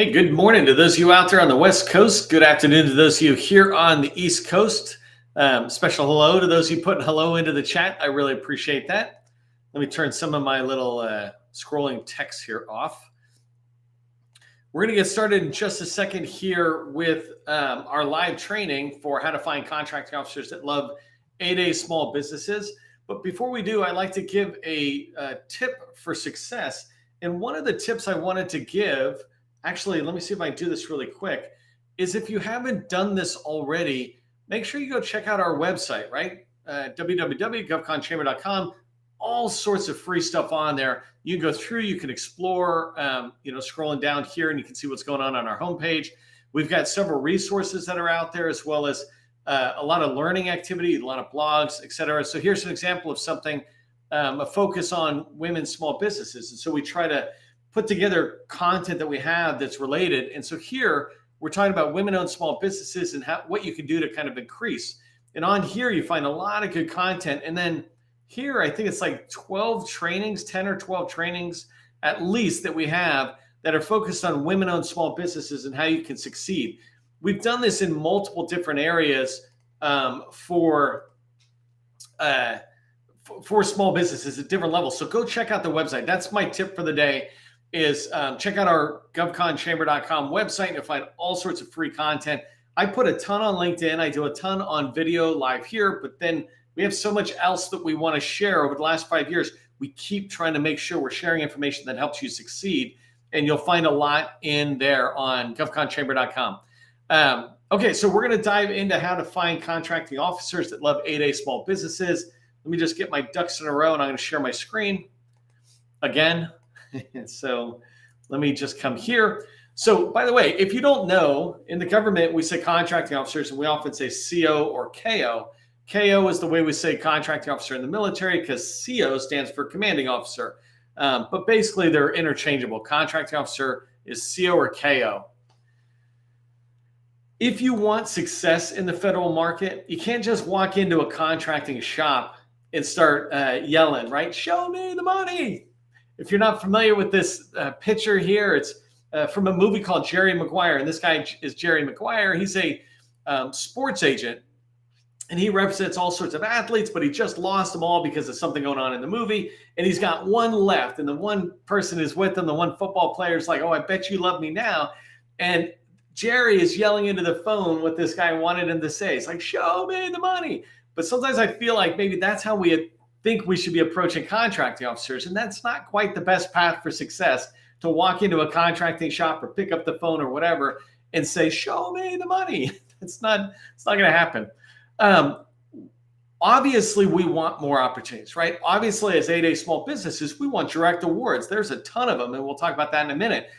Hey, good morning to those of you out there on the West Coast. Good afternoon to those of you here on the East Coast. Special hello to those of you putting hello into the chat. I really appreciate that. Let me turn some of my little scrolling text here off. We're going to get started in just a second here with our live training for how to find contracting officers that love 8A small businesses. But before we do, I'd like to give a tip for success. And one of the tips I wanted to give, actually, let me see if I can do this really quick, is if you haven't done this already, make sure you go check out our website, right? www.govconchamber.com. All sorts of free stuff on there. You can go through, you can explore, scrolling down here, and you can see what's going on our homepage. We've got several resources that are out there, as well as a lot of learning activity, a lot of blogs, et cetera. So here's an example of something, a focus on women's small businesses. And so we try to put together content that we have that's related. And so here we're talking about women-owned small businesses and what you can do to kind of increase. And on here, you find a lot of good content. And then here, I think it's like 12 trainings, 10 or 12 trainings at least that we have that are focused on women-owned small businesses and how you can succeed. We've done this in multiple different areas for small businesses at different levels. So go check out the website. That's my tip for the day. Is check out our govconchamber.com website, and you'll find all sorts of free content. I put a ton on LinkedIn. I do a ton on video live here, but then we have so much else that we want to share over the last 5 years. We keep trying to make sure we're sharing information that helps you succeed, and you'll find a lot in there on govconchamber.com. Okay, so we're going to dive into how to find contracting officers that love 8A small businesses. Let me just get my ducks in a row, and I'm going to share my screen again. And so let me just come here. So by the way, if you don't know, in the government, we say contracting officers, and we often say CO or KO. KO is the way we say contracting officer in the military because CO stands for commanding officer. But basically, they're interchangeable. Contracting officer is CO or KO. If you want success in the federal market, you can't just walk into a contracting shop and start yelling, right? Show me the money. If you're not familiar with this picture here, it's from a movie called Jerry Maguire. And this guy is Jerry Maguire. He's a sports agent, and he represents all sorts of athletes, but he just lost them all because of something going on in the movie. And he's got one left, and the one person is with him. The one football player is like, oh, I bet you love me now. And Jerry is yelling into the phone what this guy wanted him to say. It's like, show me the money. But sometimes I feel like maybe that's how we think we should be approaching contracting officers. And that's not quite the best path for success, to walk into a contracting shop or pick up the phone or whatever and say, show me the money. It's not going to happen. Obviously, we want more opportunities, right? Obviously, as 8A small businesses, we want direct awards. There's a ton of them, and we'll talk about that in a minute.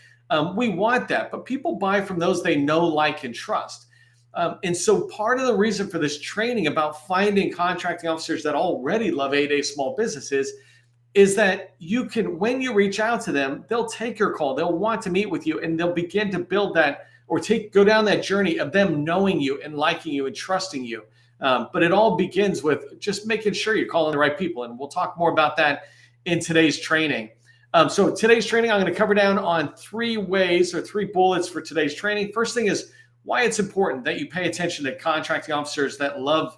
We want that, but people buy from those they know, like, and trust. And so part of the reason for this training about finding contracting officers that already love 8A small businesses is that you can, when you reach out to them, they'll take your call. They'll want to meet with you, and they'll begin to build that or go down that journey of them knowing you and liking you and trusting you. But it all begins with just making sure you're calling the right people. And we'll talk more about that in today's training. So today's training, I'm going to cover down on 3 ways or 3 bullets for today's training. First thing is why it's important that you pay attention to contracting officers that love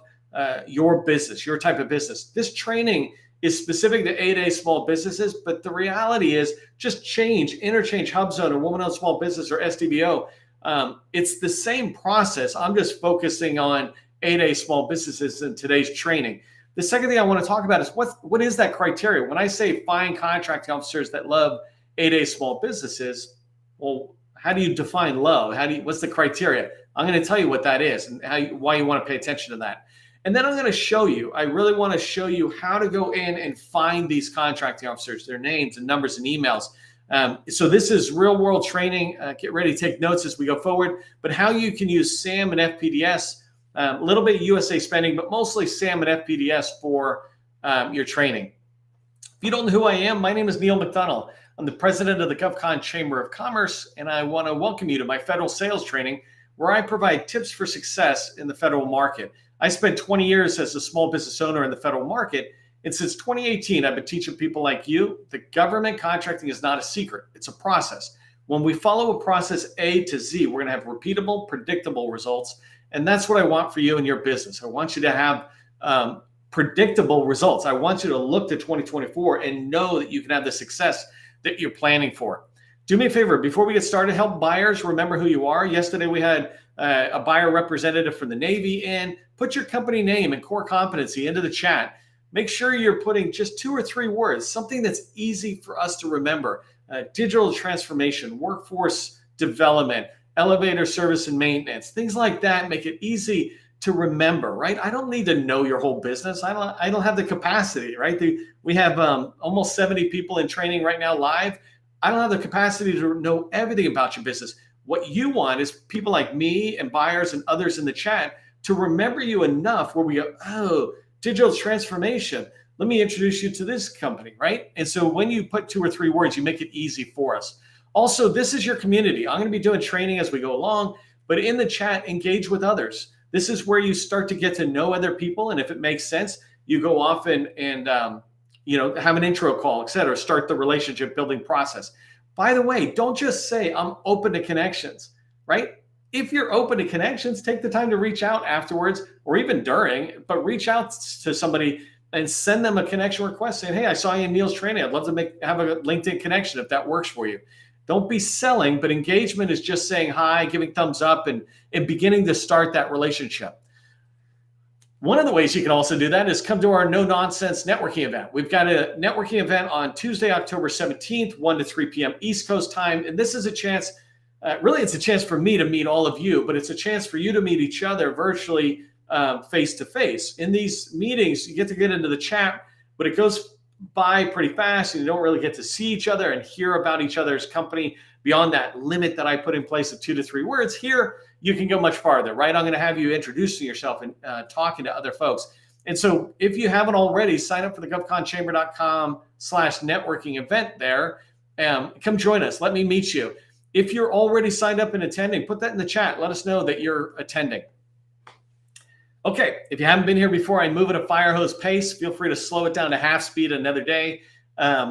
your business, your type of business. This training is specific to 8A small businesses, but the reality is just interchange HUBZone or Woman-Owned Small Business or SDVO. It's the same process. I'm just focusing on 8A small businesses in today's training. The second thing I want to talk about is what is that criteria? When I say find contracting officers that love 8A small businesses, well, how do you define love? What's the criteria? I'm going to tell you what that is and why you want to pay attention to that. And then I'm going to show you, I really want to show you how to go in and find these contracting officers, their names and numbers and emails. So this is real world training. Get ready to take notes as we go forward, but how you can use SAM and FPDS, a little bit USA spending, but mostly SAM and FPDS for your training. If you don't know who I am, my name is Neil McDonald. I'm the president of the GovCon Chamber of Commerce, and I want to welcome you to my federal sales training, where I provide tips for success in the federal market. I spent 20 years as a small business owner in the federal market, and since 2018, I've been teaching people like you that government contracting is not a secret. It's a process. When we follow a process A to Z, we're going to have repeatable, predictable results. And that's what I want for you in your business. I want you to have predictable results. I want you to look to 2024 and know that you can have the success that you're planning for. Do me a favor, before we get started, help buyers remember who you are. Yesterday, we had a buyer representative from the Navy in. Put your company name and core competency into the chat. Make sure you're putting just 2 or 3 words, something that's easy for us to remember. Digital transformation, workforce development, elevator service and maintenance, things like that make it easy to remember, right? I don't need to know your whole business. I don't have the capacity, right? We have almost 70 people in training right now live. I don't have the capacity to know everything about your business. What you want is people like me and buyers and others in the chat to remember you enough where we go, oh, digital transformation. Let me introduce you to this company, right? And so when you put 2 or 3 words, you make it easy for us. Also, this is your community. I'm going to be doing training as we go along, but in the chat, engage with others. This is where you start to get to know other people. And if it makes sense, you go off and have an intro call, et cetera, start the relationship building process. By the way, don't just say, I'm open to connections, right? If you're open to connections, take the time to reach out afterwards or even during, but reach out to somebody and send them a connection request saying, hey, I saw you in Neil's training. I'd love to have a LinkedIn connection if that works for you. Don't be selling, but engagement is just saying hi, giving thumbs up, and beginning to start that relationship. One of the ways you can also do that is come to our No Nonsense networking event. We've got a networking event on Tuesday, October 17th, 1 to 3 p.m. East Coast time. And this is a chance, really it's a chance for me to meet all of you, but it's a chance for you to meet each other virtually face-to-face. In these meetings, you get to get into the chat, but it goes by pretty fast and you don't really get to see each other and hear about each other's company beyond that limit that I put in place of 2 to 3 words. Here, you can go much farther, right? I'm going to have you introducing yourself and talking to other folks. And so if you haven't already, sign up for the govconchamber.com/networking event there. Come join us. Let me meet you. If you're already signed up and attending, put that in the chat. Let us know that you're attending. Okay, if you haven't been here before, I move at a fire hose pace. Feel free to slow it down to half speed another day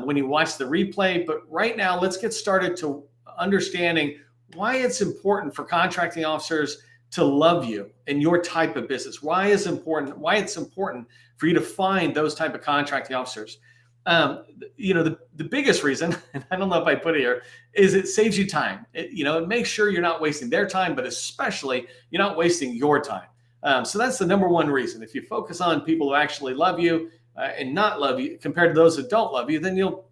when you watch the replay. But right now, let's get started to understanding why it's important for contracting officers to love you and your type of business. Why it's important for you to find those type of contracting officers. The biggest reason, and I don't know if I put it here, is it saves you time. It makes sure you're not wasting their time, but especially you're not wasting your time. So that's the number one reason. If you focus on people who actually love you and not love you compared to those that don't love you, then you'll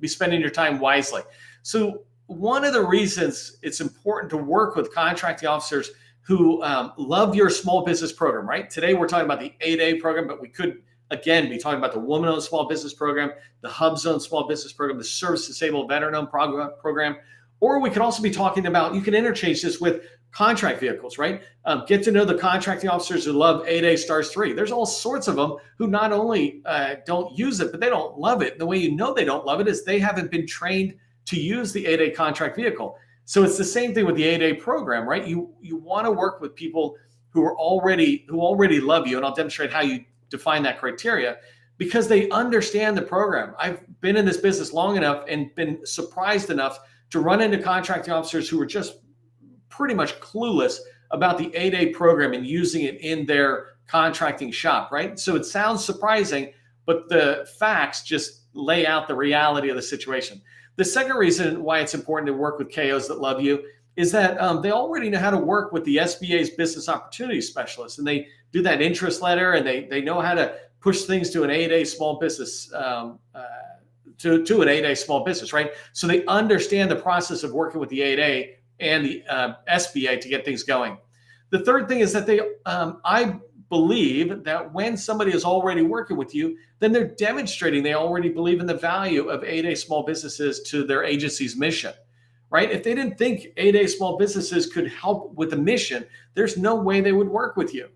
be spending your time wisely. So one of the reasons it's important to work with contracting officers who love your small business program, right? Today we're talking about the 8A program, but we could again be talking about the Woman-Owned Small Business Program, the HUBZone Small Business Program, the Service Disabled Veteran-Owned Program, or we could also be talking about, you can interchange this with contract vehicles, right? Get to know the contracting officers who love 8A Stars 3. There's all sorts of them who not only don't use it, but they don't love it. The way you know they don't love it is they haven't been trained to use the 8A contract vehicle. So it's the same thing with the 8A program, right? You want to work with people who already love you, and I'll demonstrate how you define that criteria, because they understand the program. I've been in this business long enough and been surprised enough to run into contracting officers who are just pretty much clueless about the 8A program and using it in their contracting shop, right? So it sounds surprising, but the facts just lay out the reality of the situation. The second reason why it's important to work with KOs that love you is that they already know how to work with the SBA's business opportunity specialists, and they do that interest letter, and they know how to push things to an 8A small business, to an 8A small business, right? So they understand the process of working with the 8A and the SBA to get things going. The third thing is that I believe that when somebody is already working with you, then they're demonstrating they already believe in the value of 8A small businesses to their agency's mission, right? If they didn't think 8A small businesses could help with the mission, there's no way they would work with you.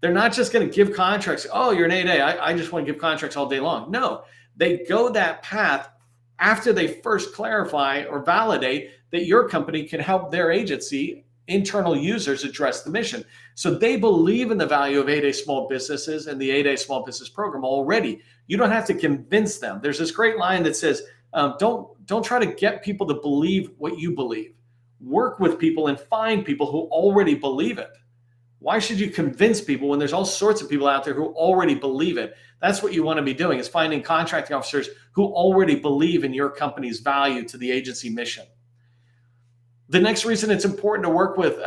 They're not just going to give contracts. Oh, you're an 8A. I just want to give contracts all day long. No, they go that path after they first clarify or validate that your company can help their agency internal users address the mission. So they believe in the value of 8A small businesses and the 8A small business program already. You don't have to convince them. There's this great line that says, Don't try to get people to believe what you believe. Work with people and find people who already believe it. Why should you convince people when there's all sorts of people out there who already believe it? That's what you want to be doing, is finding contracting officers who already believe in your company's value to the agency mission. The next reason it's important to work with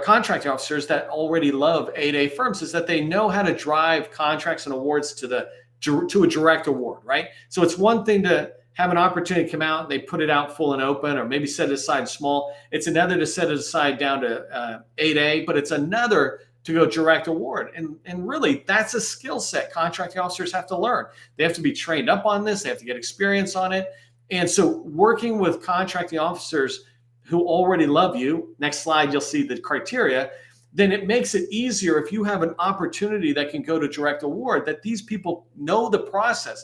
contracting officers that already love 8A firms is that they know how to drive contracts and awards to a direct award, right? So it's one thing to have an opportunity come out, they put it out full and open, or maybe set it aside small. It's another to set it aside down to 8A, but it's another to go direct award. And really, that's a skill set contracting officers have to learn. They have to be trained up on this. They have to get experience on it. And so working with contracting officers who already love you, next slide, you'll see the criteria, then it makes it easier if you have an opportunity that can go to direct award, that these people know the process.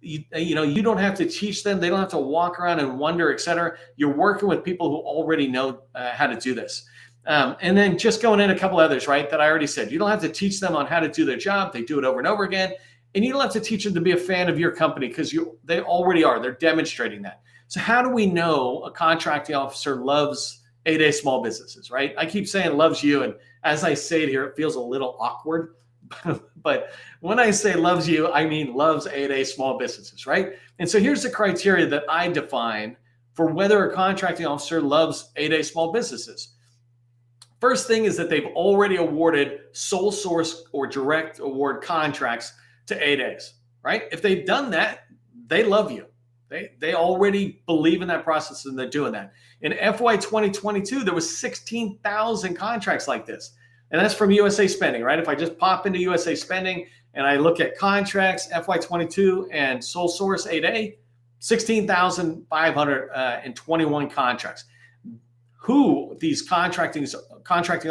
You don't have to teach them. They don't have to walk around and wonder, et cetera. You're working with people who already know how to do this. And then just going in a couple others, right, that I already said. You don't have to teach them on how to do their job. They do it over and over again. And you don't have to teach them to be a fan of your company, because they already are. They're demonstrating that. So how do we know a contracting officer loves 8A small businesses, right? I keep saying loves you. And as I say it here, it feels a little awkward. But when I say loves you, I mean loves 8A small businesses, right? And so here's the criteria that I define for whether a contracting officer loves 8A small businesses. First thing is that they've already awarded sole source or direct award contracts to 8As, right? If they've done that, they love you. They already believe in that process, and they're doing that. In FY 2022, there was 16,000 contracts like this. And that's from USA Spending, right? If I just pop into USA Spending and I look at contracts, FY22 and sole source 8A, 16,521 contracts. Who these contracting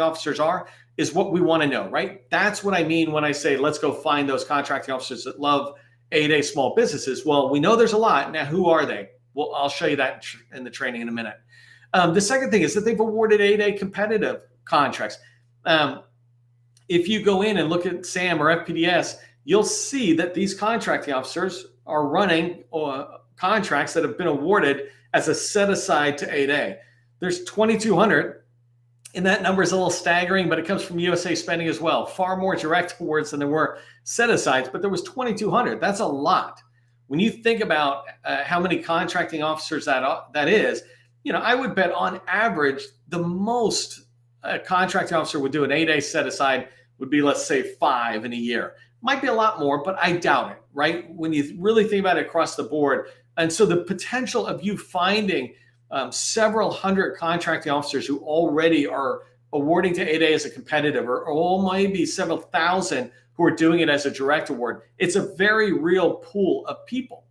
officers are is what we want to know, right? That's what I mean when I say, let's go find those contracting officers that love 8A small businesses. Well, we know there's a lot. Now, who are they? Well, I'll show you that in the training in a minute. The second thing is that they've awarded 8A competitive contracts. If you go in and look at SAM or FPDS, you'll see that these contracting officers are running contracts that have been awarded as a set aside to 8A. There's 2,200, and that number is a little staggering, but it comes from USA Spending as well. Far more direct awards than there were set asides, but there was 2,200. That's a lot. When you think about how many contracting officers that is, I would bet on average the most a contracting officer would do an 8A set aside would be, let's say, 5 in a year. Might be a lot more, but I doubt it, right? When you really think about it across the board. And so the potential of you finding several hundred contracting officers who already are awarding to 8A as a competitive, or maybe several thousand who are doing it as a direct award, it's a very real pool of people,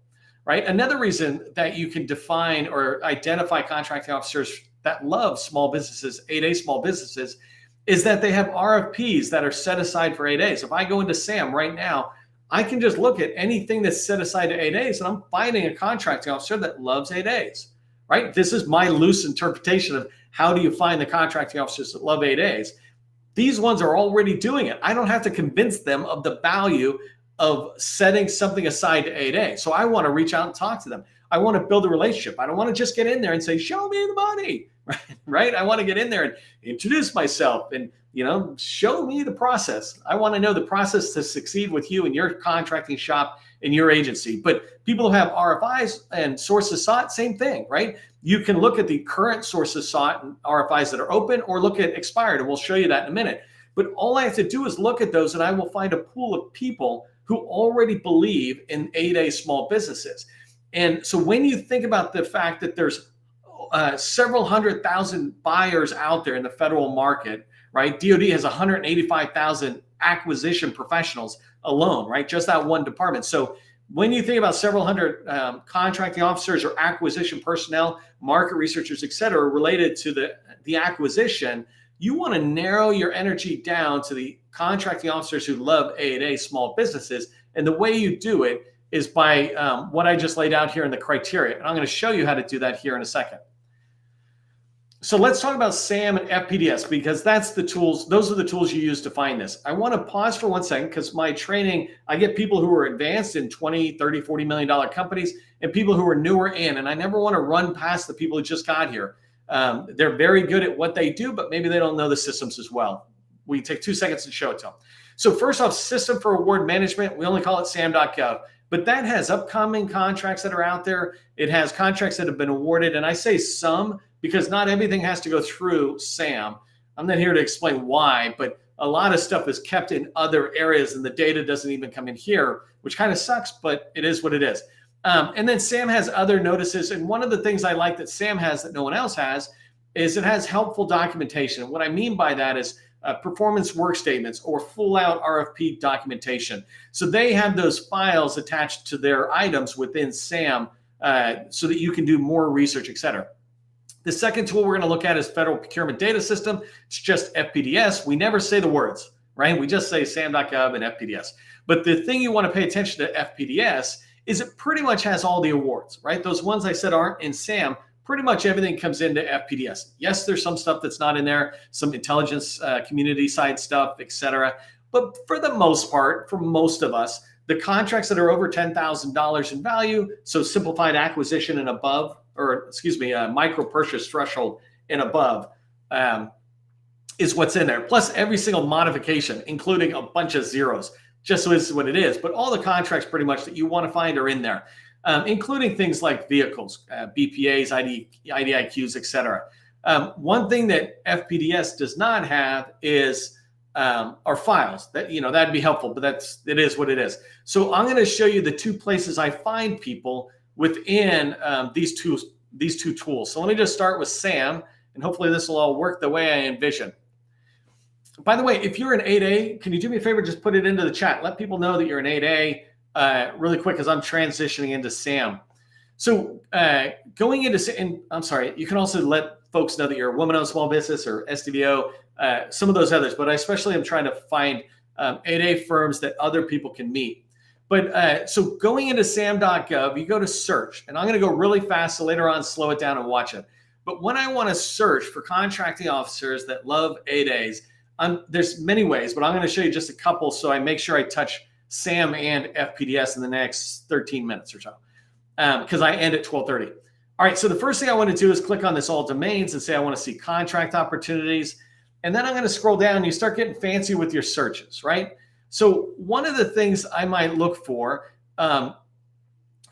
right? Another reason that you can define or identify contracting officers that love small businesses, 8A small businesses, is that they have RFPs that are set aside for 8As. If I go into SAM right now, I can just look at anything that's set aside to 8As, and I'm finding a contracting officer that loves 8As, right? This is my loose interpretation of how do you find the contracting officers that love 8As. These ones are already doing it. I don't have to convince them of the value of setting something aside to 8A. So I want to reach out and talk to them. I want to build a relationship. I don't want to just get in there and say, show me the money, right? I want to get in there and introduce myself and, show me the process. I want to know the process to succeed with you and your contracting shop and your agency. But people who have RFIs and sources sought, same thing, right? You can look at the current sources sought and RFIs that are open, or look at expired, and we'll show you that in a minute. But all I have to do is look at those, and I will find a pool of people who already believe in 8A small businesses. And so when you think about the fact that there's several 100,000 buyers out there in the federal market, right? DoD has 185,000 acquisition professionals alone, right? Just that one department. So when you think about several hundred contracting officers or acquisition personnel, market researchers, et cetera, related to the acquisition, you want to narrow your energy down to the contracting officers who love 8A small businesses. And the way you do it is by what I just laid out here in the criteria. And I'm going to show you how to do that here in a second. So let's talk about SAM and FPDS, because that's the tools. Those are the tools you use to find this. I want to pause for 1 second because my training, I get people who are advanced in 20, 30, $40 million companies and people who are newer in, and I never want to run past the people who just got here. They're very good at what they do, but maybe they don't know the systems as well. We take 2 seconds to show it to them. So first off, System for Award Management, we only call it SAM.gov, but that has upcoming contracts that are out there. It has contracts that have been awarded, and I say some because not everything has to go through SAM. I'm not here to explain why, but a lot of stuff is kept in other areas and the data doesn't even come in here, which kind of sucks, but it is what it is. And then SAM has other notices. And one of the things I like that SAM has that no one else has is it has helpful documentation. And what I mean by that is performance work statements or full out RFP documentation. So they have those files attached to their items within SAM so that you can do more research, et cetera. The second tool we're going to look at is Federal Procurement Data System. It's just FPDS. We never say the words, right? We just say SAM.gov and FPDS. But the thing you want to pay attention to FPDS is it pretty much has all the awards, right? Those ones I said aren't in SAM. Pretty much everything comes into FPDS. Yes, there's some stuff that's not in there, some intelligence community side stuff, et cetera. But for the most part, for most of us, the contracts that are over $10,000 in value, so simplified acquisition and above, or excuse me, micro purchase threshold and above, is what's in there. Plus every single modification, including a bunch of zeros, just so it's what it is. But all the contracts pretty much that you want to find are in there, including things like vehicles, BPAs, IDIQs, et cetera. One thing that FPDS does not have is are files. That, you know, that'd be helpful, but it is what it is. So I'm going to show you the two places I find people within these two tools. So let me just start with SAM, and hopefully this will all work the way I envision. By the way, if you're an 8A, can you do me a favor? Just put it into the chat. Let people know that you're an 8A really quick as I'm transitioning into SAM. So going into, and I'm sorry, you can also let folks know that you're a woman-owned small business or SDVO, some of those others, but I especially am trying to find 8A firms that other people can meet. But so going into SAM.gov, you go to search, and I'm going to go really fast, so later on slow it down and watch it. But when I want to search for contracting officers that love 8As, there's many ways, but I'm going to show you just a couple so I make sure I touch SAM and FPDS in the next 13 minutes or so, because I end at 12:30. All right, so the first thing I want to do is click on this all domains and say I want to see contract opportunities. And then I'm going to scroll down and you start getting fancy with your searches, right? So one of the things I might look for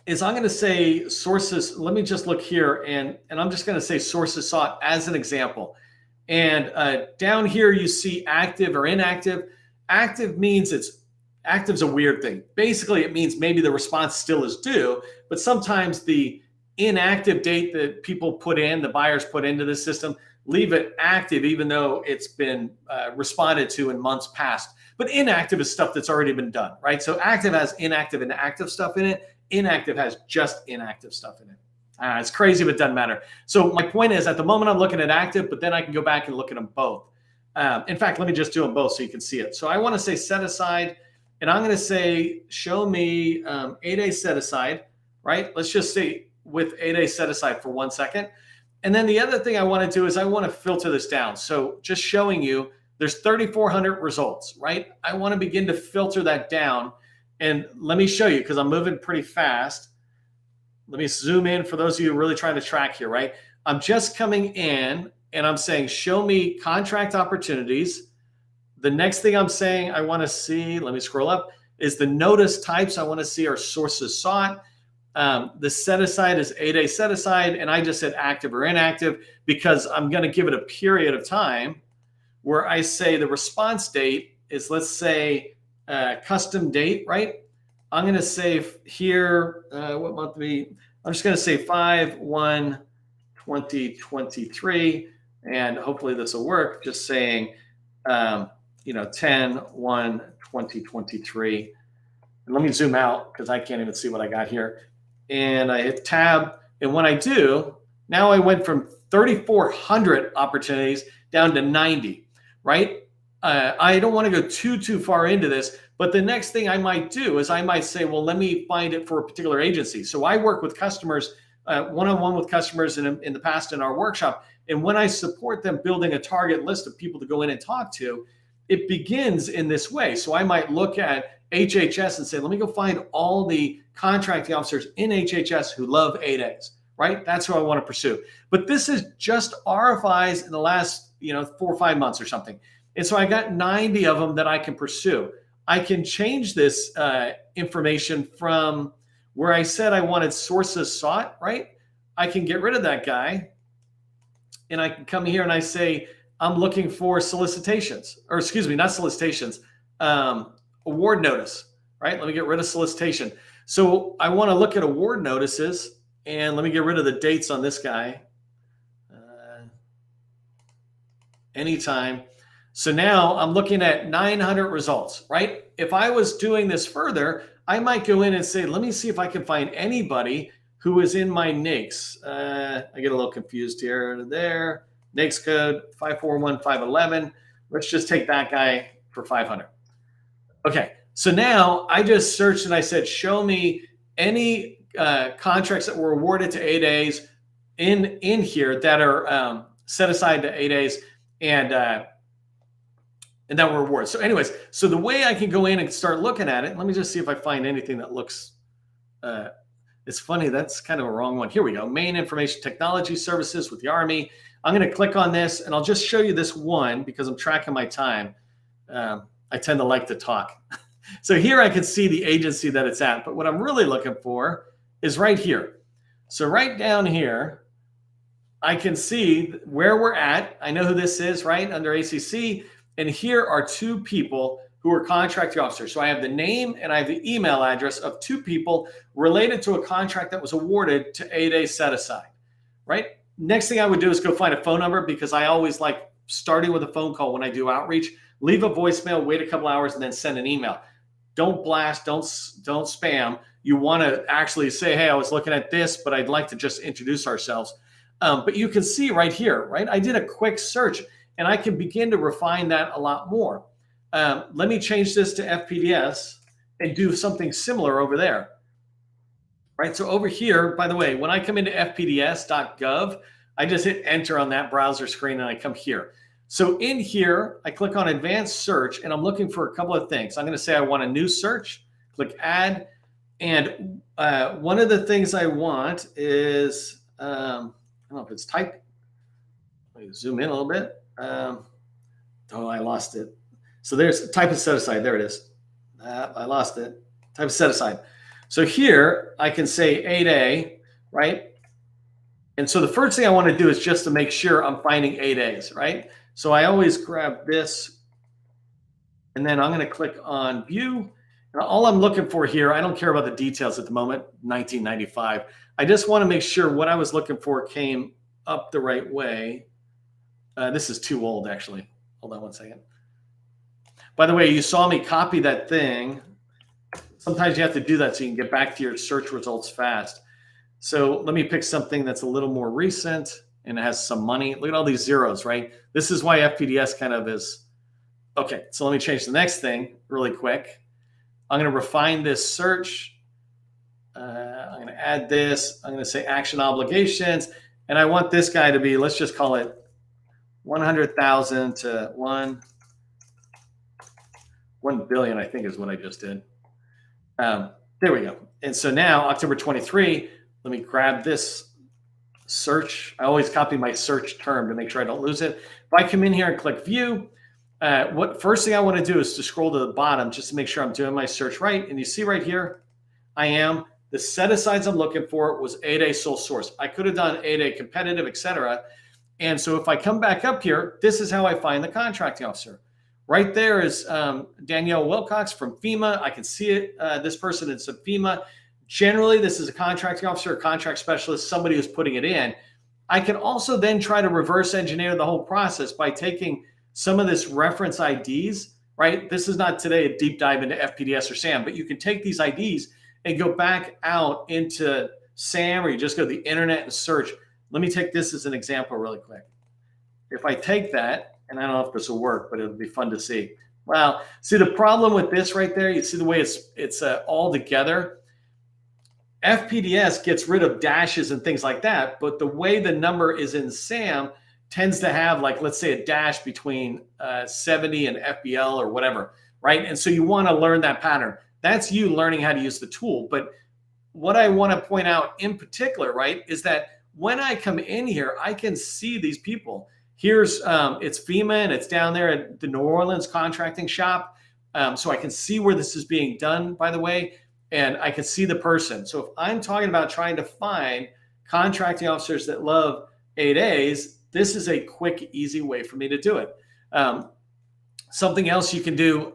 is I'm going to say sources. Let me just look here and I'm just going to say sources sought as an example. And down here you see active or inactive. Active means active's a weird thing. Basically, it means maybe the response still is due, but sometimes the inactive date that people put in, the buyers put into the system, leave it active even though it's been responded to in months past. But inactive is stuff that's already been done, right? So active has inactive and active stuff in it. Inactive has just inactive stuff in it. It's crazy, but it doesn't matter. So my point is, at the moment I'm looking at active, but then I can go back and look at them both. In fact, let me just do them both so you can see it. So I want to say set aside, and I'm going to say show me 8A set aside, right? Let's just say with 8A set aside for 1 second. And then the other thing I want to do is I want to filter this down. So just showing you there's 3,400 results, right? I want to begin to filter that down. And let me show you, because I'm moving pretty fast. Let me zoom in for those of you really trying to track here, right? I'm just coming in and I'm saying, show me contract opportunities. The next thing I'm saying I want to see, let me scroll up, is the notice types I want to see are sources sought. The set aside is 8A set aside, and I just said active or inactive because I'm going to give it a period of time where I say the response date is, let's say, custom date, right? I'm going to say here, what month to be? I'm just going to say 5/1/2023, and hopefully this will work. Just saying, 10/1/2023. And let me zoom out because I can't even see what I got here. And I hit tab. And when I do, now I went from 3,400 opportunities down to 90, right? I don't want to go too far into this, but the next thing I might do is I might say, well, let me find it for a particular agency. So I work with customers, one-on-one with customers in the past in our workshop, And when I support them building a target list of people to go in and talk to, it begins in this way. So I might look at HHS and say, let me go find all the contracting officers in HHS who love 8As, right? That's who I want to pursue. But this is just RFIs in the last 4 or 5 months or something. And so I got 90 of them that I can pursue. I can change this information from where I said I wanted sources sought, right? I can get rid of that guy. And I can come here and I say, I'm looking for solicitations, or excuse me, not solicitations, award notice, right? Let me get rid of solicitation. So I want to look at award notices, and let me get rid of the dates on this guy. Anytime. So now I'm looking at 900 results, right? If I was doing this further, I might go in and say, let me see if I can find anybody who is in my NAICS. I get a little confused here. There, NAICS code 541511. Let's just take that guy for 500. Okay, so now I just searched and I said, show me any contracts that were awarded to 8As in here that are set aside to 8As and that were awarded. So anyways, so the way I can go in and start looking at it, let me just see if I find anything that looks, it's funny, that's kind of a wrong one. Here we go, main information technology services with the Army. I'm gonna click on this and I'll just show you this one because I'm tracking my time. I tend to like to talk. So here I can see the agency that it's at, but what I'm really looking for is right here. So right down here, I can see where we're at. I know who this is, right, under ACC. And here are 2 people who are contracting officers. So I have the name and I have the email address of 2 people related to a contract that was awarded to 8A set aside, right? Next thing I would do is go find a phone number because I always like starting with a phone call when I do outreach. Leave a voicemail, wait a couple hours, and then send an email. Don't blast, don't spam. You want to actually say, hey, I was looking at this, but I'd like to just introduce ourselves. But you can see right here, right? I did a quick search and I can begin to refine that a lot more. Let me change this to FPDS and do something similar over there. Right, so over here, by the way, when I come into fpds.gov, I just hit enter on that browser screen and I come here. So in here, I click on advanced search and I'm looking for a couple of things. I'm going to say I want a new search, click add. And one of the things I want is, I don't know if it's type. Let me zoom in a little bit. Oh, I lost it. So there's type of set aside. There it is. I lost it. Type of set aside. So here I can say 8A, right? And so the first thing I want to do is just to make sure I'm finding 8As, right? So I always grab this and then I'm going to click on view. And all I'm looking for here, I don't care about the details at the moment, 1995. I just want to make sure what I was looking for came up the right way. This is too old, actually. Hold on one second. By the way, you saw me copy that thing. Sometimes you have to do that so you can get back to your search results fast. So let me pick something that's a little more recent and it has some money. Look at all these zeros, right? This is why FPDS kind of is. Okay, so let me change the next thing really quick. I'm going to refine this search. I'm going to add this. I'm going to say action obligations. And I want this guy to be, let's just call it 100,000 to 1 billion, I think is what I just did. There we go. And so now October 23, let me grab this search. I always copy my search term to make sure I don't lose it. If I come in here and click view, first thing I want to do is to scroll to the bottom just to make sure I'm doing my search right. And you see right here, I am. The set asides I'm looking for was 8A sole source. I could have done 8A competitive, etc. And so if I come back up here, this is how I find the contracting officer. Right there is Danielle Wilcox from FEMA. I can see it. This person is a FEMA. Generally, this is a contracting officer, a contract specialist, somebody who's putting it in. I can also then try to reverse engineer the whole process by taking some of this reference IDs, right? This is not today a deep dive into FPDS or SAM, but you can take these IDs and go back out into SAM, or you just go to the internet and search. Let me take this as an example really quick. If I take that, and I don't know if this will work, but it'll be fun to see. Wow. See the problem with this right there? You see the way it's all together? FPDS gets rid of dashes and things like that, but the way the number is in SAM, tends to have, like, let's say a dash between 70 and FBL or whatever, right? And so you want to learn that pattern. That's you learning how to use the tool. But what I want to point out in particular, right, is that when I come in here, I can see these people. Here's, it's FEMA, and it's down there at the New Orleans contracting shop. So I can see where this is being done, by the way, and I can see the person. So if I'm talking about trying to find contracting officers that love 8As, this is a quick, easy way for me to do it. Something else you can do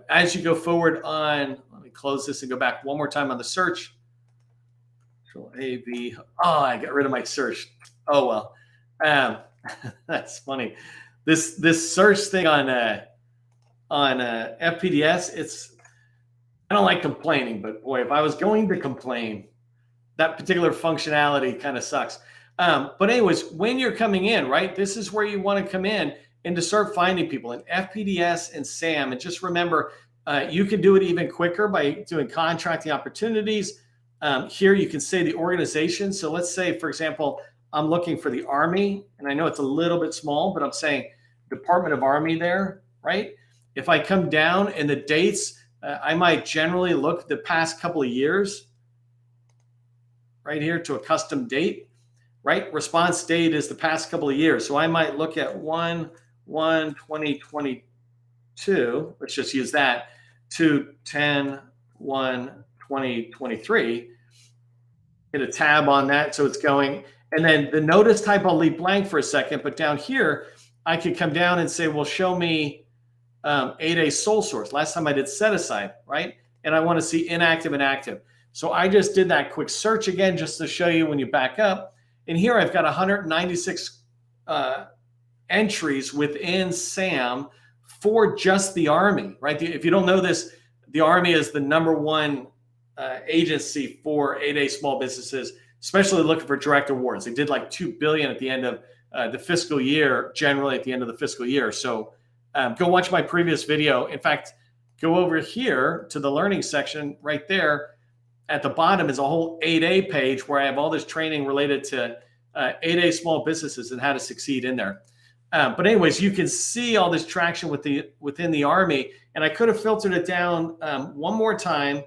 as you go forward on, let me close this and go back one more time on the search. Control A, B. Oh, I got rid of my search. Oh, well. That's funny. This search thing on FPDS, I don't like complaining, but boy, if I was going to complain, that particular functionality kind of sucks. But anyways, when you're coming in, right, this is where you want to come in and to start finding people in FPDS and SAM. And just remember, you can do it even quicker by doing contracting opportunities. Here you can say the organization. So let's say, for example, I'm looking for the Army, and I know it's a little bit small, but I'm saying Department of Army there, right? If I come down and the dates, I might generally look the past couple of years right here to a custom date, right? Response date is the past couple of years. So I might look at 1/1/2022, let's just use that, to 10/1/2023. Hit a tab on that so it's going. And then the notice type I'll leave blank for a second, but down here, I could come down and say, well, show me 8A sole source. Last time I did set aside, right? And I want to see inactive and active. So I just did that quick search again, just to show you when you back up. And here I've got 196 entries within SAM for just the Army, right? If you don't know this, the Army is the #1 agency for 8A small businesses, especially looking for direct awards. They did like $2 billion at the end of the fiscal year, generally at the end of the fiscal year. So go watch my previous video. In fact, go over here to the learning section right there. At the bottom is a whole 8A page where I have all this training related to 8A small businesses and how to succeed in there. But anyways, you can see all this traction within the Army. And I could have filtered it down one more time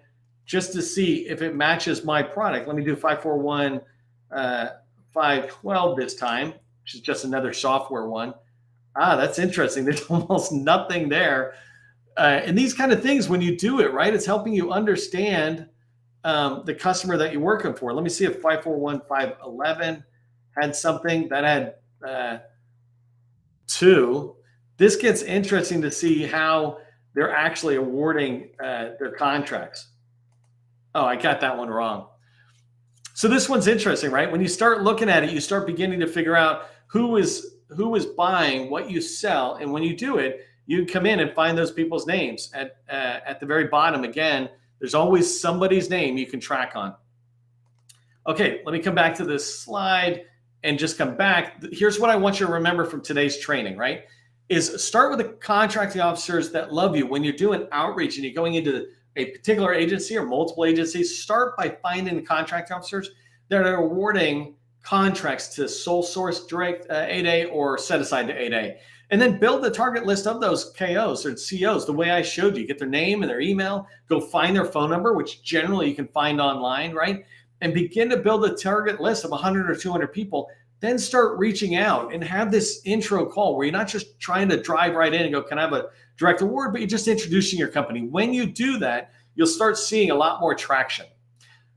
just to see if it matches my product. Let me do 541-512 this time, which is just another software one. That's interesting. There's almost nothing there. And these kind of things, when you do it, right, it's helping you understand the customer that you're working for. Let me see if 541-511 had something that had 2. This gets interesting to see how they're actually awarding their contracts. Oh, I got that one wrong. So this one's interesting, right? When you start looking at it, you start beginning to figure out who is buying what you sell. And when you do it, you come in and find those people's names at the very bottom. Again, there's always somebody's name you can track on. Okay, let me come back to this slide and just come back. Here's what I want you to remember from today's training, right? Is start with the contracting officers that love you. When you're doing outreach and you're going into a particular agency or multiple agencies, start by finding the contracting officers that are awarding contracts to sole source, direct 8A, or set aside to 8A. And then build the target list of those KOs or COs the way I showed you. Get their name and their email, go find their phone number, which generally you can find online, right? And begin to build a target list of 100 or 200 people. Then start reaching out and have this intro call where you're not just trying to drive right in and go, can I have a direct award? But you're just introducing your company. When you do that, you'll start seeing a lot more traction.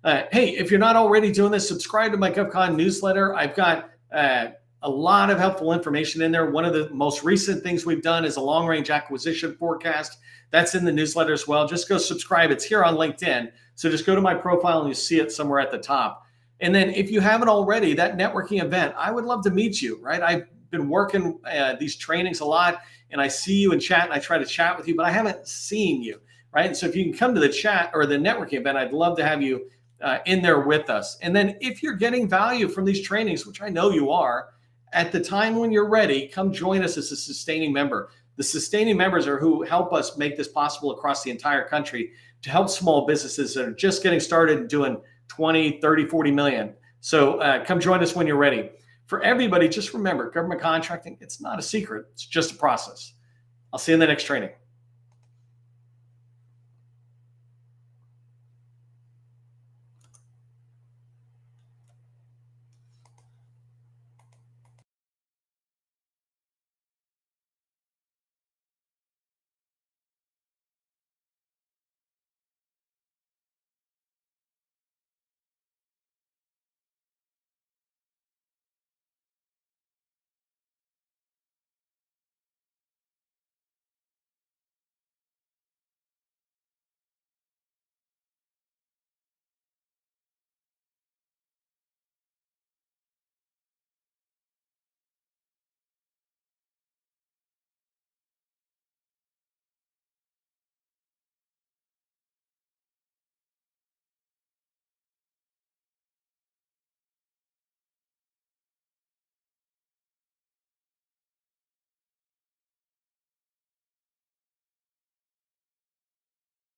Hey, if you're not already doing this, subscribe to my GovCon newsletter. I've got a lot of helpful information in there. One of the most recent things we've done is a long-range acquisition forecast. That's in the newsletter as well. Just go subscribe. It's here on LinkedIn. So just go to my profile and you see it somewhere at the top. And then if you haven't already, that networking event, I would love to meet you, right? I've been working these trainings a lot, and I see you in chat, and I try to chat with you, but I haven't seen you, right? And so if you can come to the chat or the networking event, I'd love to have you in there with us. And then if you're getting value from these trainings, which I know you are, at the time when you're ready, come join us as a sustaining member. The sustaining members are who help us make this possible across the entire country to help small businesses that are just getting started and doing 20, 30, 40 million. So come join us when you're ready. For everybody, just remember, government contracting, it's not a secret. It's just a process. I'll see you in the next training.